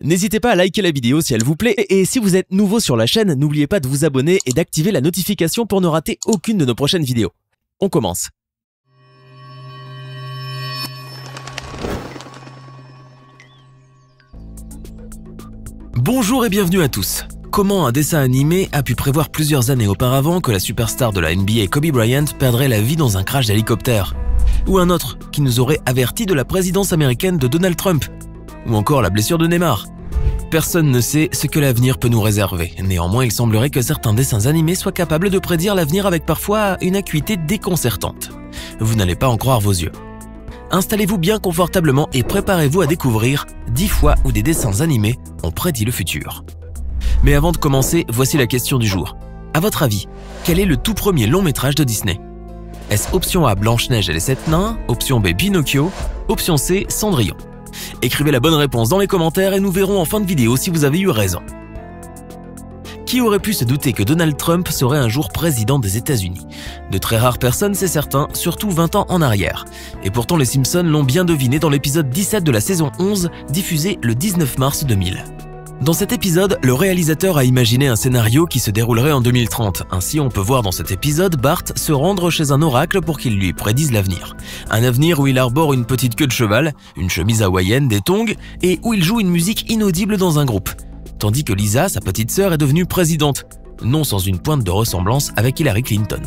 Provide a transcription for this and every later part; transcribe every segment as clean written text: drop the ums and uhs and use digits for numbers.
N'hésitez pas à liker la vidéo si elle vous plaît et si vous êtes nouveau sur la chaîne, n'oubliez pas de vous abonner et d'activer la notification pour ne rater aucune de nos prochaines vidéos. On commence. Bonjour et bienvenue à tous. Comment un dessin animé a pu prévoir plusieurs années auparavant que la superstar de la NBA Kobe Bryant perdrait la vie dans un crash d'hélicoptère? Ou un autre qui nous aurait averti de la présidence américaine de Donald Trump? Ou encore la blessure de Neymar? Personne ne sait ce que l'avenir peut nous réserver. Néanmoins, il semblerait que certains dessins animés soient capables de prédire l'avenir avec parfois une acuité déconcertante. Vous n'allez pas en croire vos yeux. Installez-vous bien confortablement et préparez-vous à découvrir 10 fois où des dessins animés ont prédit le futur. Mais avant de commencer, voici la question du jour. À votre avis, quel est le tout premier long métrage de Disney? Est-ce option A, Blanche-Neige et les 7 nains, option B, Pinocchio, option C, Cendrillon? Écrivez la bonne réponse dans les commentaires et nous verrons en fin de vidéo si vous avez eu raison. Qui aurait pu se douter que Donald Trump serait un jour président des États-Unis? De très rares personnes, c'est certain, surtout 20 ans en arrière. Et pourtant les Simpsons l'ont bien deviné dans l'épisode 17 de la saison 11, diffusé le 19 mars 2000. Dans cet épisode, le réalisateur a imaginé un scénario qui se déroulerait en 2030. Ainsi, on peut voir dans cet épisode Bart se rendre chez un oracle pour qu'il lui prédise l'avenir. Un avenir où il arbore une petite queue de cheval, une chemise hawaïenne, des tongs et où il joue une musique inaudible dans un groupe. Tandis que Lisa, sa petite sœur, est devenue présidente, non sans une pointe de ressemblance avec Hillary Clinton.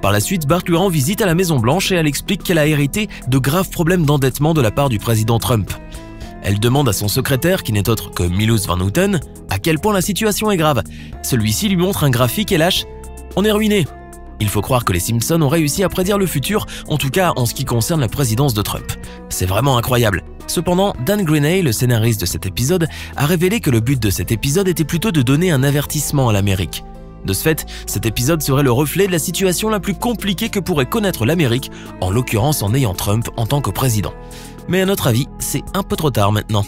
Par la suite, Bart lui rend visite à la Maison Blanche et elle explique qu'elle a hérité de graves problèmes d'endettement de la part du président Trump. Elle demande à son secrétaire, qui n'est autre que Milhouse Van Houten, à quel point la situation est grave. Celui-ci lui montre un graphique et lâche « On est ruiné ». Il faut croire que les Simpsons ont réussi à prédire le futur, en tout cas en ce qui concerne la présidence de Trump. C'est vraiment incroyable. Cependant, Dan Greenay, le scénariste de cet épisode, a révélé que le but de cet épisode était plutôt de donner un avertissement à l'Amérique. De ce fait, cet épisode serait le reflet de la situation la plus compliquée que pourrait connaître l'Amérique, en l'occurrence en ayant Trump en tant que président. Mais à notre avis, c'est un peu trop tard maintenant.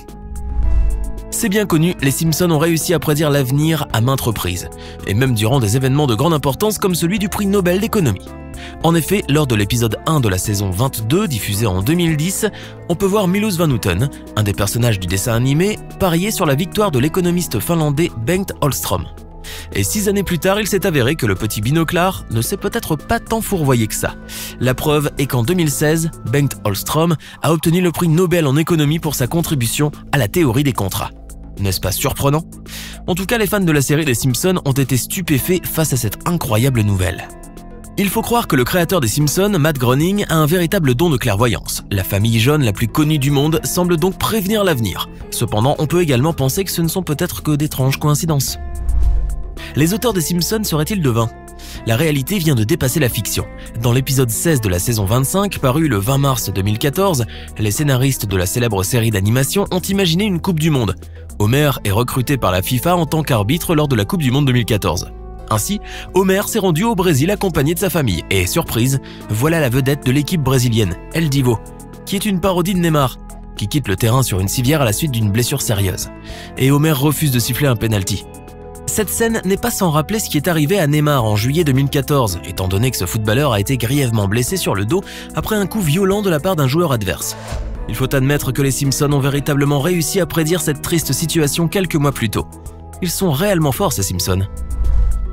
C'est bien connu, les Simpsons ont réussi à prédire l'avenir à maintes reprises, et même durant des événements de grande importance comme celui du prix Nobel d'économie. En effet, lors de l'épisode 1 de la saison 22, diffusé en 2010, on peut voir Milhouse Van Houten, un des personnages du dessin animé, parier sur la victoire de l'économiste finlandais Bengt Holmström. Et 6 années plus tard, il s'est avéré que le petit binoclard ne s'est peut-être pas tant fourvoyé que ça. La preuve est qu'en 2016, Bengt Holmström a obtenu le prix Nobel en économie pour sa contribution à la théorie des contrats. N'est-ce pas surprenant? En tout cas, les fans de la série des Simpsons ont été stupéfaits face à cette incroyable nouvelle. Il faut croire que le créateur des Simpsons, Matt Groening, a un véritable don de clairvoyance. La famille jaune la plus connue du monde semble donc prévenir l'avenir. Cependant, on peut également penser que ce ne sont peut-être que d'étranges coïncidences. Les auteurs des Simpsons seraient-ils devins? La réalité vient de dépasser la fiction. Dans l'épisode 16 de la saison 25, paru le 20 mars 2014, les scénaristes de la célèbre série d'animation ont imaginé une Coupe du Monde. Homer est recruté par la FIFA en tant qu'arbitre lors de la Coupe du Monde 2014. Ainsi, Homer s'est rendu au Brésil accompagné de sa famille. Et surprise, voilà la vedette de l'équipe brésilienne, El Divo, qui est une parodie de Neymar, qui quitte le terrain sur une civière à la suite d'une blessure sérieuse. Et Homer refuse de siffler un penalty. Cette scène n'est pas sans rappeler ce qui est arrivé à Neymar en juillet 2014, étant donné que ce footballeur a été grièvement blessé sur le dos après un coup violent de la part d'un joueur adverse. Il faut admettre que les Simpsons ont véritablement réussi à prédire cette triste situation quelques mois plus tôt. Ils sont réellement forts, ces Simpsons.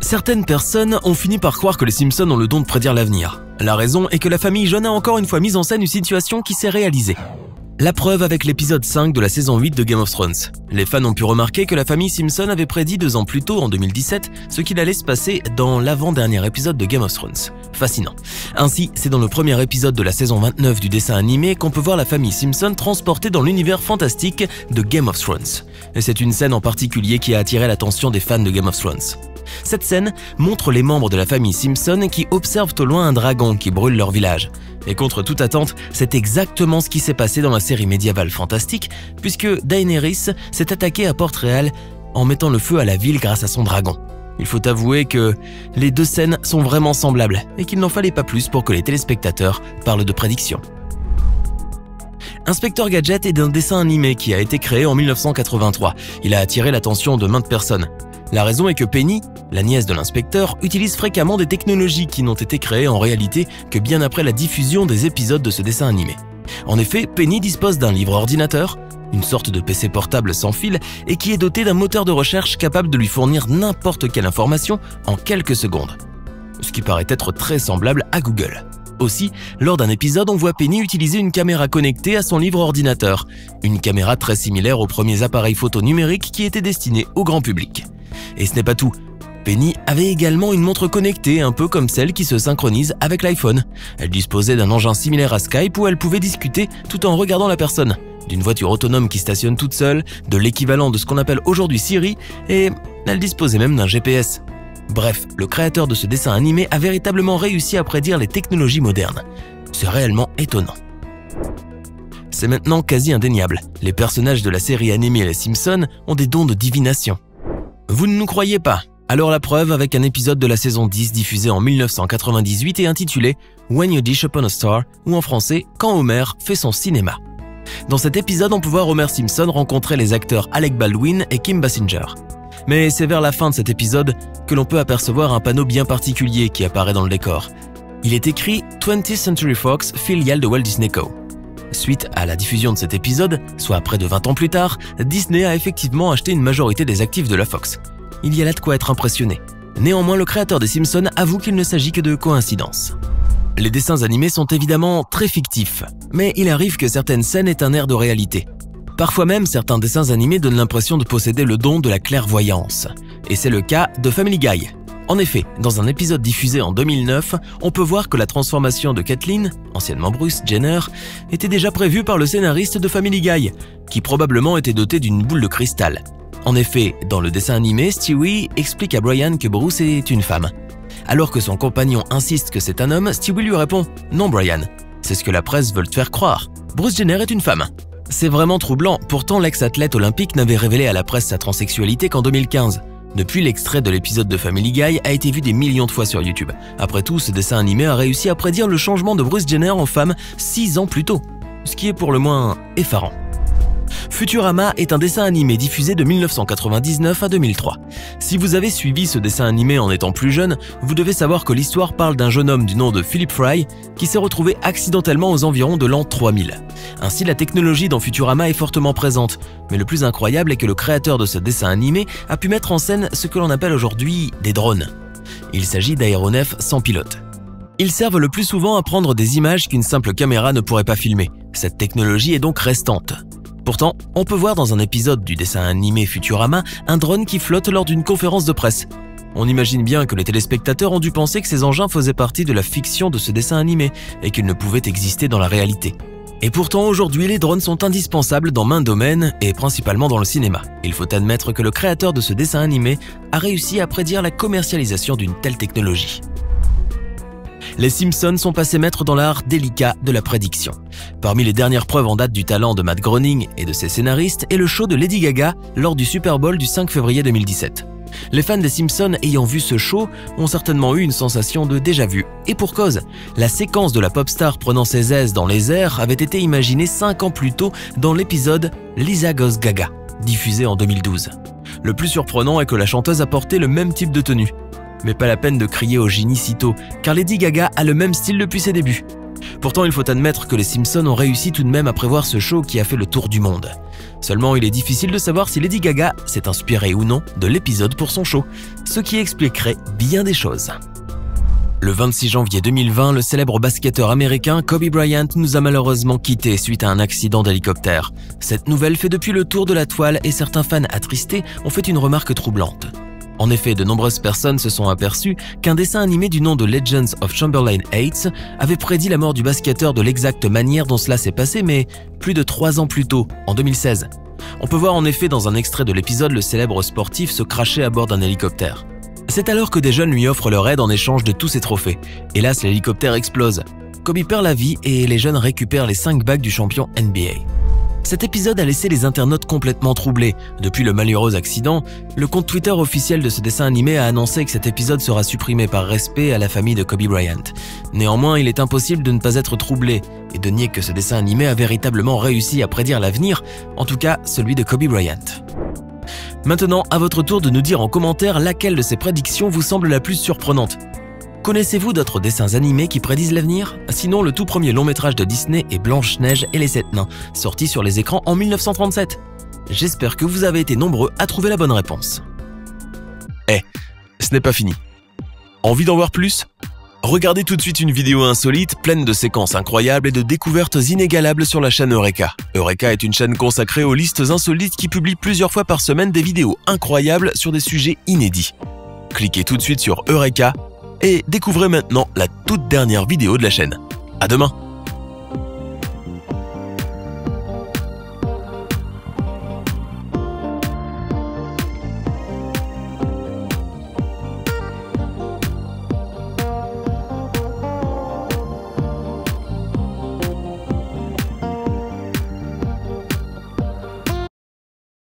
Certaines personnes ont fini par croire que les Simpsons ont le don de prédire l'avenir. La raison est que la famille jaune a encore une fois mis en scène une situation qui s'est réalisée. La preuve avec l'épisode 5 de la saison 8 de Game of Thrones. Les fans ont pu remarquer que la famille Simpson avait prédit 2 ans plus tôt, en 2017, ce qu'il allait se passer dans l'avant-dernier épisode de Game of Thrones. Fascinant. Ainsi, c'est dans le premier épisode de la saison 29 du dessin animé qu'on peut voir la famille Simpson transportée dans l'univers fantastique de Game of Thrones. Et c'est une scène en particulier qui a attiré l'attention des fans de Game of Thrones. Cette scène montre les membres de la famille Simpson qui observent au loin un dragon qui brûle leur village. Et contre toute attente, c'est exactement ce qui s'est passé dans la série médiévale fantastique, puisque Daenerys s'est attaquée à Port-Réal en mettant le feu à la ville grâce à son dragon. Il faut avouer que les deux scènes sont vraiment semblables et qu'il n'en fallait pas plus pour que les téléspectateurs parlent de prédictions. Inspecteur Gadget est un dessin animé qui a été créé en 1983. Il a attiré l'attention de maintes personnes. La raison est que Penny, la nièce de l'inspecteur, utilise fréquemment des technologies qui n'ont été créées en réalité que bien après la diffusion des épisodes de ce dessin animé. En effet, Penny dispose d'un livre ordinateur, une sorte de PC portable sans fil et qui est doté d'un moteur de recherche capable de lui fournir n'importe quelle information en quelques secondes. Ce qui paraît être très semblable à Google. Aussi, lors d'un épisode, on voit Penny utiliser une caméra connectée à son livre-ordinateur, une caméra très similaire aux premiers appareils photo numériques qui étaient destinés au grand public. Et ce n'est pas tout. Penny avait également une montre connectée, un peu comme celle qui se synchronise avec l'iPhone. Elle disposait d'un engin similaire à Skype où elle pouvait discuter tout en regardant la personne, d'une voiture autonome qui stationne toute seule, de l'équivalent de ce qu'on appelle aujourd'hui Siri, et elle disposait même d'un GPS. Bref, le créateur de ce dessin animé a véritablement réussi à prédire les technologies modernes. C'est réellement étonnant. C'est maintenant quasi indéniable. Les personnages de la série animée Les Simpsons ont des dons de divination. Vous ne nous croyez pas? Alors la preuve avec un épisode de la saison 10 diffusé en 1998 et intitulé When You Dish Upon a Star, ou en français Quand Homer fait son cinéma. Dans cet épisode, on peut voir Homer Simpson rencontrer les acteurs Alec Baldwin et Kim Basinger. Mais c'est vers la fin de cet épisode que l'on peut apercevoir un panneau bien particulier qui apparaît dans le décor. Il est écrit 20th Century Fox, filiale de Walt Disney Co. Suite à la diffusion de cet épisode, soit près de 20 ans plus tard, Disney a effectivement acheté une majorité des actifs de la Fox. Il y a là de quoi être impressionné. Néanmoins, le créateur des Simpsons avoue qu'il ne s'agit que de coïncidence. Les dessins animés sont évidemment très fictifs, mais il arrive que certaines scènes aient un air de réalité. Parfois même, certains dessins animés donnent l'impression de posséder le don de la clairvoyance. Et c'est le cas de Family Guy. En effet, dans un épisode diffusé en 2009, on peut voir que la transformation de Kathleen, anciennement Bruce Jenner, était déjà prévue par le scénariste de Family Guy, qui probablement était doté d'une boule de cristal. En effet, dans le dessin animé, Stewie explique à Brian que Bruce est une femme. Alors que son compagnon insiste que c'est un homme, Stewie lui répond « Non Brian, c'est ce que la presse veut te faire croire. Bruce Jenner est une femme ». C'est vraiment troublant, pourtant l'ex-athlète olympique n'avait révélé à la presse sa transsexualité qu'en 2015. Depuis, l'extrait de l'épisode de Family Guy a été vu des millions de fois sur YouTube. Après tout, ce dessin animé a réussi à prédire le changement de Bruce Jenner en femme 6 ans plus tôt, ce qui est pour le moins effarant. Futurama est un dessin animé diffusé de 1999 à 2003. Si vous avez suivi ce dessin animé en étant plus jeune, vous devez savoir que l'histoire parle d'un jeune homme du nom de Philip Fry qui s'est retrouvé accidentellement aux environs de l'an 3000. Ainsi, la technologie dans Futurama est fortement présente, mais le plus incroyable est que le créateur de ce dessin animé a pu mettre en scène ce que l'on appelle aujourd'hui des drones. Il s'agit d'aéronefs sans pilote. Ils servent le plus souvent à prendre des images qu'une simple caméra ne pourrait pas filmer. Cette technologie est donc restante. Pourtant, on peut voir dans un épisode du dessin animé Futurama un drone qui flotte lors d'une conférence de presse. On imagine bien que les téléspectateurs ont dû penser que ces engins faisaient partie de la fiction de ce dessin animé et qu'ils ne pouvaient exister dans la réalité. Et pourtant, aujourd'hui, les drones sont indispensables dans maints domaines et principalement dans le cinéma. Il faut admettre que le créateur de ce dessin animé a réussi à prédire la commercialisation d'une telle technologie. Les Simpsons sont passés maîtres dans l'art délicat de la prédiction. Parmi les dernières preuves en date du talent de Matt Groening et de ses scénaristes est le show de Lady Gaga lors du Super Bowl du 5 février 2017. Les fans des Simpsons ayant vu ce show ont certainement eu une sensation de déjà-vu. Et pour cause, la séquence de la pop star prenant ses aises dans les airs avait été imaginée 5 ans plus tôt dans l'épisode Lisa Goes Gaga, diffusé en 2012. Le plus surprenant est que la chanteuse a porté le même type de tenue. Mais pas la peine de crier au génie si tôt, car Lady Gaga a le même style depuis ses débuts. Pourtant, il faut admettre que les Simpsons ont réussi tout de même à prévoir ce show qui a fait le tour du monde. Seulement, il est difficile de savoir si Lady Gaga s'est inspirée ou non de l'épisode pour son show, ce qui expliquerait bien des choses. Le 26 janvier 2020, le célèbre basketteur américain Kobe Bryant nous a malheureusement quittés suite à un accident d'hélicoptère. Cette nouvelle fait depuis le tour de la toile et certains fans attristés ont fait une remarque troublante. En effet, de nombreuses personnes se sont aperçues qu'un dessin animé du nom de Legends of Chamberlain Heights avait prédit la mort du basketteur de l'exacte manière dont cela s'est passé, mais plus de 3 ans plus tôt, en 2016. On peut voir en effet dans un extrait de l'épisode le célèbre sportif se cracher à bord d'un hélicoptère. C'est alors que des jeunes lui offrent leur aide en échange de tous ses trophées. Hélas, l'hélicoptère explose. Kobe perd la vie et les jeunes récupèrent les 5 bagues du champion NBA. Cet épisode a laissé les internautes complètement troublés. Depuis le malheureux accident, le compte Twitter officiel de ce dessin animé a annoncé que cet épisode sera supprimé par respect à la famille de Kobe Bryant. Néanmoins, il est impossible de ne pas être troublé et de nier que ce dessin animé a véritablement réussi à prédire l'avenir, en tout cas celui de Kobe Bryant. Maintenant, à votre tour de nous dire en commentaire laquelle de ces prédictions vous semble la plus surprenante. Connaissez-vous d'autres dessins animés qui prédisent l'avenir? Sinon, le tout premier long métrage de Disney est Blanche-Neige et les 7 nains, sorti sur les écrans en 1937. J'espère que vous avez été nombreux à trouver la bonne réponse. Ce n'est pas fini. Envie d'en voir plus? Regardez tout de suite une vidéo insolite, pleine de séquences incroyables et de découvertes inégalables sur la chaîne Eureka. Eureka est une chaîne consacrée aux listes insolites qui publie plusieurs fois par semaine des vidéos incroyables sur des sujets inédits. Cliquez tout de suite sur Eureka et découvrez maintenant la toute dernière vidéo de la chaîne. À demain!